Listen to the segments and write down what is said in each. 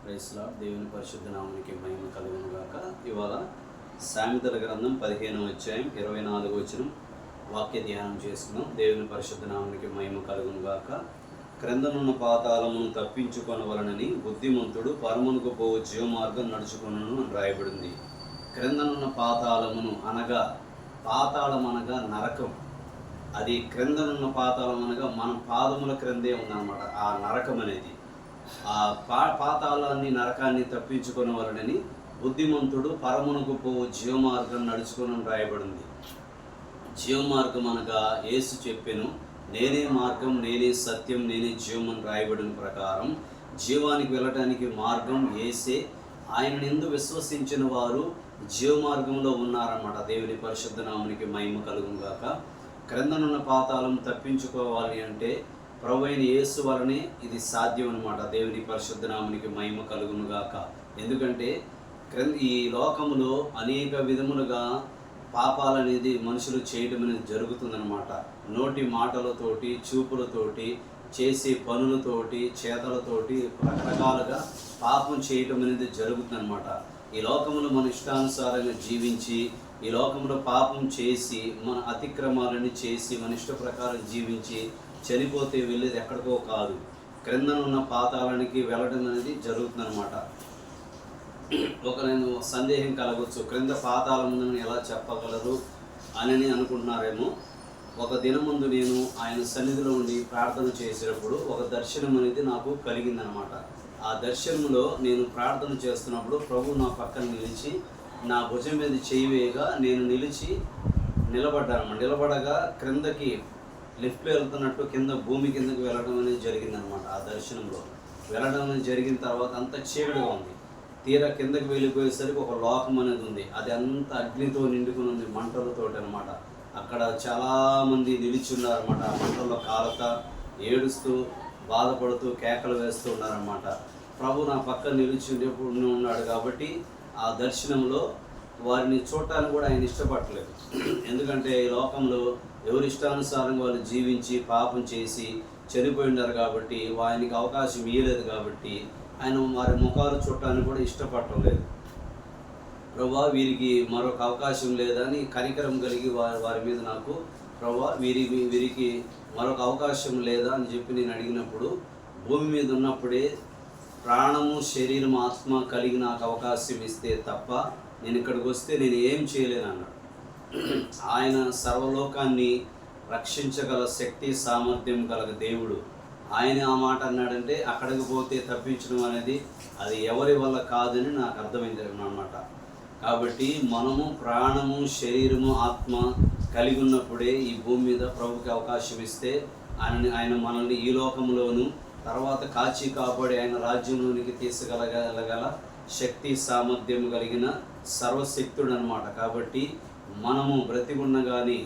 Price lord. దేవుని పరిశుద్ధ నామానికి మహిమ కలుగును గాక. ఇవాళ సామెతల గ్రంథం 15వ అధ్యాయం 24వ వచనం వాక్య ధ్యానం చేసుకున్నాం. దేవుని పరిశుద్ధ నామానికి మహిమ కలుగును గాక. క్రిందనున్న పాతాళమును తప్పించుకొనవలనని బుద్ధిమంతుడు పరమునకు పోవు జీవమార్గం నడుచుకొనును అని రాయబడింది. క్రిందనున్న పాతాళమును అనగా, పాతాళం అనగా నరకం. అది క్రిందనున్న పాతాళం అనగా మన పాదముల క్రిందే ఉందన్నమాట ఆ నరకం అనేది. ఆ పాతాళాన్ని నరకాన్ని తప్పించుకొనవలనని బుద్ధిమంతుడు పరమునకు పోవు జీవమార్గం నడుచుకొని రాయబడింది. జీవమార్గం అనగా యేసు చెప్పెను, నేనే మార్గం, నేనే సత్యం, నేనే జీవం అని రాయబడిన ప్రకారం జీవానికి వెళ్ళటానికి మార్గం యేసే. ఆయన యందు విశ్వసించిన వారు జీవమార్గంలో ఉన్నారన్నమాట. దేవుని పరిశుద్ధ నామమునికి మహిమ కలుగును గాక. క్రిందనున్న పాతాళం తప్పించుకోవాలి అంటే ప్రభువైన యేసు వలనే ఇది సాధ్యం అన్నమాట. దేవుని పరిశుద్ధ నామమునికి మహిమ కలుగును గాక. ఎందుకంటే ఈ లోకములో అనేక విధములుగా పాపాలనేది మనుషులు చేయడం అనేది జరుగుతుందన్నమాట. నోటి మాటలతోటి, చూపులతోటి, చేసే పనులతోటి, చేతలతోటి రకరకాలుగా పాపం చేయటం అనేది జరుగుతుందన్నమాట. ఈ లోకములో మన ఇష్టానుసారంగా జీవించి, ఈ లోకంలో పాపం చేసి, మన అతిక్రమాలని చేసి, మన ఇష్ట ప్రకారం జీవించి చనిపోతే వెళ్ళేది ఎక్కడికో కాదు, క్రిందనున్న పాతాళానికి వెళ్ళడం అనేది జరుగుతుందన్నమాట. నేను సందేహం కలగవచ్చు, క్రింద పాతాళం ఉందని ఎలా చెప్పగలరు అని అనుకుంటున్నారేమో. ఒక దినం ముందు నేను ఆయన సన్నిధిలో ఉండి ప్రార్థన చేసేటప్పుడు ఒక దర్శనం అనేది నాకు కలిగిందనమాట. ఆ దర్శనంలో నేను ప్రార్థన చేస్తున్నప్పుడు ప్రభు నా పక్కన నిలిచి నా భుజం మీద చేయి వేయగా నేను నిలబడ్డాను. నిలబడగా క్రిందకి లిఫ్ట్లో వెళ్తున్నట్టు కింద భూమి కిందకి వెళ్ళడం అనేది జరిగిందనమాట. ఆ దర్శనంలో వెళ్ళడం అనేది జరిగిన తర్వాత అంత చీకటిగా ఉంది. తీరా కిందకి వెళ్ళిపోయేసరికి ఒక లోకం అనేది ఉంది. అది అంత అగ్నితో నిండుకుని ఉంది, మంటలతోటి అనమాట. అక్కడ చాలామంది నిలిచి ఉన్నారన్నమాట. ఆ మంటల్లో కాలత, ఏడుస్తూ, బాధపడుతూ, కేకలు వేస్తూ ఉన్నారన్నమాట. ప్రభు నా పక్కన నిలిచి ఉన్నాడు కాబట్టి ఆ దర్శనంలో వారిని చూడటానికి కూడా ఆయన ఇష్టపడలేదు. ఎందుకంటే ఈ లోకంలో ఎవరి ఇష్టానుసారంగా వాళ్ళు జీవించి పాపం చేసి చనిపోయి ఉన్నారు కాబట్టి ఆయనకి అవకాశం ఇవ్వలేదు కాబట్టి ఆయన వారి ముఖాలు చూడటానికి కూడా ఇష్టపడటం లేదు. ప్రభా వీరికి మరొక అవకాశం లేదని కనికరం కలిగి వారి మీద నాకు, ప్రభా వీరికి మరొక అవకాశం లేదా అని చెప్పి నేను అడిగినప్పుడు, భూమి మీద ఉన్నప్పుడే ప్రాణము, శరీరం, ఆత్మ కలిగి నాకు అవకాశం ఇస్తే తప్ప నేను ఇక్కడికి వస్తే నేను ఏం చేయలేను అన్నాడు. ఆయన సర్వలోకాన్ని రక్షించగల శక్తి, సామర్థ్యం కలగ దేవుడు. ఆయన ఆ మాట అన్నాడంటే అక్కడికి పోతే తప్పించడం అనేది అది ఎవరి వల్ల కాదని నాకు అర్థమైంది అన్నమాట. కాబట్టి మనము ప్రాణము, శరీరము, ఆత్మ కలిగి ఉన్నప్పుడే ఈ భూమి మీద ప్రభుకి అవకాశం ఇస్తే ఆయన మనల్ని ఈ లోకంలోను తర్వాత కాచి కాపాడి ఆయన రాజ్యంలోనికి తీసుకెళ్ళగల శక్తి, సామర్థ్యం కలిగిన సర్వశక్తుడు అనమాట. కాబట్టి మనము బ్రతికున్న కానీ,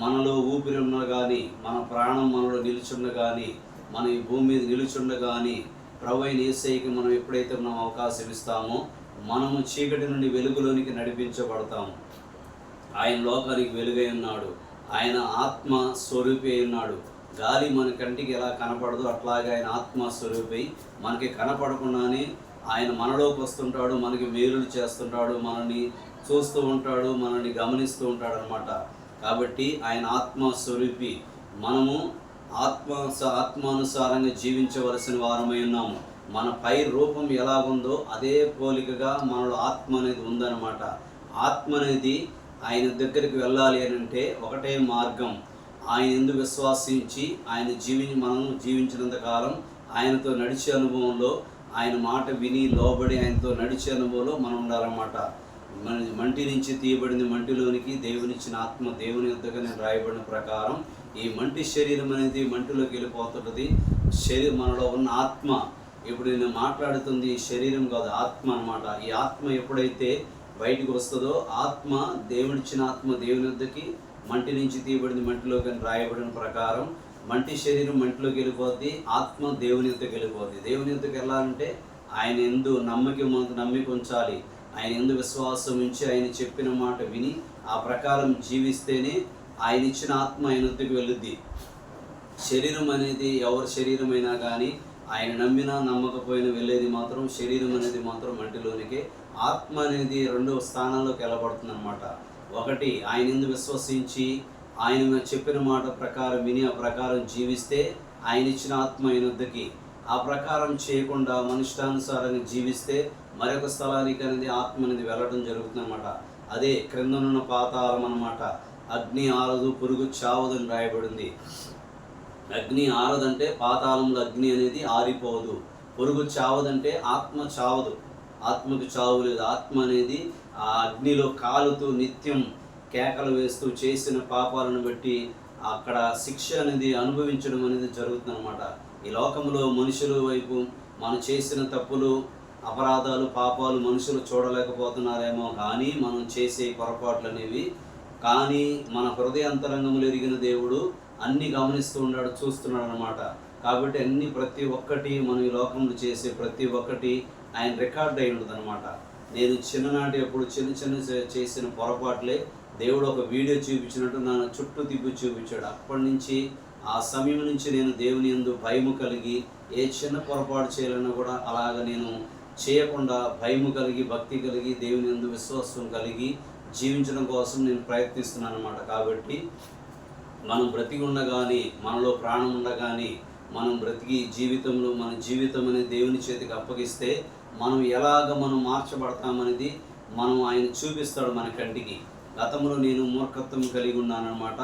మనలో ఊపిరి ఉన్న కానీ, మన ప్రాణం మనలో నిలుచున్న కానీ, మన ఈ భూమి మీద నిలుచుండ కానీ ప్రభువైన యేసయ్యకి మనం ఎప్పుడైతే మనం అవకాశం ఇస్తామో మనము చీకటి నుండి వెలుగులోనికి నడిపించబడతాము. ఆయన లోకానికి వెలుగై ఉన్నాడు. ఆయన ఆత్మ స్వరూపి అయి ఉన్నాడు. గాలి మన కంటికి ఎలా కనపడదో అట్లాగే ఆయన ఆత్మ స్వరూపి మనకి కనపడకుండానే ఆయన మనలోకి వస్తుంటాడు, మనకి మేలులు చేస్తుంటాడు, మనల్ని చూస్తూ ఉంటాడు, మనల్ని గమనిస్తూ ఉంటాడు అనమాట. కాబట్టి ఆయన ఆత్మ స్వరూపి. మనము ఆత్మానుసారంగా జీవించవలసిన వారమై ఉన్నాము. మన పై రూపం ఎలాగుందో అదే పోలికగా మనలో ఆత్మ అనేది ఉందన్నమాట. ఆత్మ అనేది ఆయన దగ్గరికి వెళ్ళాలి అని అంటే ఒకటే మార్గం, ఆయన యందు విశ్వాసించి మనం జీవించినంత కాలం ఆయనతో నడిచే అనుభవంలో, ఆయన మాట విని లోబడి ఆయనతో నడిచే అనుభవంలో మనం ఉండాలన్నమాట. మంటి నుంచి తీయబడింది మంటిలోనికి దేవునిచ్చిన ఆత్మ దేవుని యొద్దగా నేను రాయబడిన ప్రకారం ఈ మంటి శరీరం అనేది మంటిలోకి వెళ్ళిపోతుంటుంది. మనలో ఉన్న ఆత్మ, ఇప్పుడు నేను మాట్లాడుతుంది శరీరం కాదు, ఆత్మ అన్నమాట. ఈ ఆత్మ ఎప్పుడైతే బయటికి వస్తుందో ఆత్మ, దేవునిచ్చిన ఆత్మ దేవుని యొద్దకి మంటి నుంచి తీయబడింది మంటిలోకి అని రాయబడిన ప్రకారం మంటి శరీరం మంటిలోకి వెళ్ళిపోద్ది, ఆత్మ దేవుని యొద్దకు వెళ్ళిపోద్ది. దేవుని యొద్దకు వెళ్ళాలంటే ఆయన యందు నమ్మిక ఉంచాలి. ఆయన యందు విశ్వాసం ఉంచి ఆయన చెప్పిన మాట విని ఆ ప్రకారం జీవిస్తేనే ఆయన ఇచ్చిన ఆత్మ ఆయన వద్దకు వెళ్ళుద్ది. శరీరం అనేది ఎవరి శరీరమైనా కానీ ఆయన నమ్మినా నమ్మకపోయినా వెళ్ళేది మాత్రం శరీరం అనేది మాత్రం మంటిలోనికే. ఆత్మ అనేది రెండవ స్థానంలోకి వెళ్ళబడుతుంది అనమాట. ఒకటి, ఆయన యందు విశ్వసించి ఆయన చెప్పిన మాట ప్రకారం విని ఆ ప్రకారం జీవిస్తే ఆయన ఇచ్చిన ఆత్మ ఆయన వద్దకి, ఆ ప్రకారం చేయకుండా మనిష్టానుసారంగా జీవిస్తే మరొక స్థలానికి అనేది ఆత్మ అనేది వెళ్ళడం జరుగుతుంది అనమాట. అదే క్రిందనున్న పాతాళం అన్నమాట. అగ్ని ఆరదు, పురుగు చావదని రాయబడింది. అగ్ని ఆరదంటే పాతాళంలో అగ్ని అనేది ఆరిపోదు. పురుగు చావదంటే ఆత్మ చావదు, ఆత్మకు చావు లేదు. ఆత్మ అనేది ఆ అగ్నిలో కాలుతూ నిత్యం కేకలు వేస్తూ చేసిన పాపాలను బట్టి అక్కడ శిక్ష అనేది అనుభవించడం అనేది జరుగుతుంది అనమాట. ఈ లోకంలో మనుషుల వైపు మనం చేసిన తప్పులు, అపరాధాలు, పాపాలు మనుషులు చూడలేకపోతున్నారేమో, కానీ మనం చేసే పొరపాట్లు అనేవి కానీ మన హృదయాంతరంగములు ఎరిగిన దేవుడు అన్నీ గమనిస్తూ ఉన్నాడు, చూస్తున్నాడు అనమాట. కాబట్టి ప్రతి ఒక్కటి మనం ఈ లోకంలో చేసే ప్రతి ఒక్కటి ఆయన రికార్డ్ అయి ఉంటుంది అనమాట. నేను చిన్ననాటి అప్పుడు చిన్న చేసిన పొరపాట్లే దేవుడు ఒక వీడియో చూపించినట్టు నా చుట్టూ తిప్పి చూపించాడు. అప్పటి నుంచి ఆ సమయం నుంచి నేను దేవుని యందు భయము కలిగి ఏ చిన్న పొరపాటు చేయాలన్నా కూడా అలాగ నేను చేయకుండా భయము కలిగి, భక్తి కలిగి, దేవుని యందు విశ్వాసం కలిగి జీవించడం కోసం నేను ప్రయత్నిస్తున్నాను అనమాట. కాబట్టి మనం బ్రతికి ఉండగానే, మనలో ప్రాణం ఉండగానే, మనం బ్రతికి జీవితంలో మన జీవితం అనేది దేవుని చేతికి అప్పగిస్తే మనం ఎలాగ మనం మార్చబడతామనేది ఆయన చూపిస్తాడు మన కంటికి. గతంలో నేను మూర్ఖత్వం కలిగి ఉన్నానన్నమాట.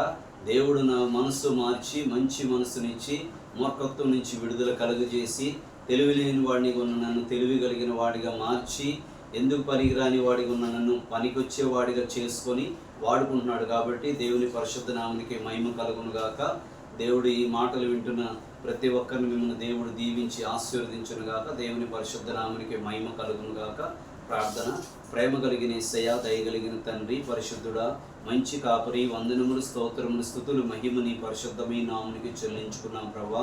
దేవుడు నా మనస్సు మార్చి మంచి మనస్సునిచ్చి మూర్ఖత్వం నుంచి విడుదల కలుగజేసి తెలివి లేని వాడిని ఉన్న నన్ను తెలివి కలిగిన వాడిగా మార్చి, ఎందుకు పనికిరాని వాడిగా ఉన్న నన్ను పనికొచ్చే వాడిగా చేసుకొని వాడుకుంటున్నాడు. కాబట్టి దేవుని పరిశుద్ధ నామమునికి మహిమ కలుగును గాక. దేవుడు ఈ మాటలు వింటున్న ప్రతి ఒక్కరిని మిమ్మల్ని దేవుడు దీవించి ఆశీర్వదించును గాక. దేవుని పరిశుద్ధ నామమునికి మహిమ కలుగును గాక. ప్రార్థన. ప్రేమ కలిగిన యేసయ్యా, దయగలిగిన తండ్రి, పరిశుద్ధుడా, మంచి కాపరి, వందనములు, స్తోత్రములు, స్తుతులు, మహిమని పరిశుద్ధమైన నామమునికి చెల్లించుకున్నాం ప్రభువా.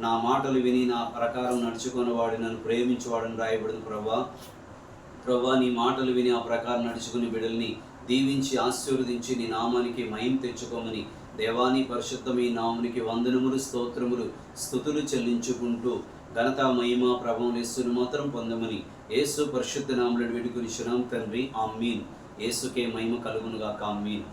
నా మాటలు విని నా ప్రకారం నడుచుకున్నవాడు నన్ను ప్రేమించేవాడని రాయబడింది ప్రభువా. నీ మాటలు విని ఆ ప్రకారం నడుచుకుని బిడ్డల్ని దీవించి ఆశీర్వదించి నీ నామానికి మహిమ తెచ్చుకోమని దేవాని పరిశుద్ధమైన నామమునికి వందనములు, స్తోత్రములు, స్తుతులు చెల్లించుకుంటూ ఘనత, మహిమ, ప్రభావం యేసును మాత్రం పొందమని యేసు పరిశుద్ధ నామములో వేడుకొనిచున్నాం తండ్రి. ఆమీన్. యేసుకే మహిమ కలుగును గాక. ఆమీన్.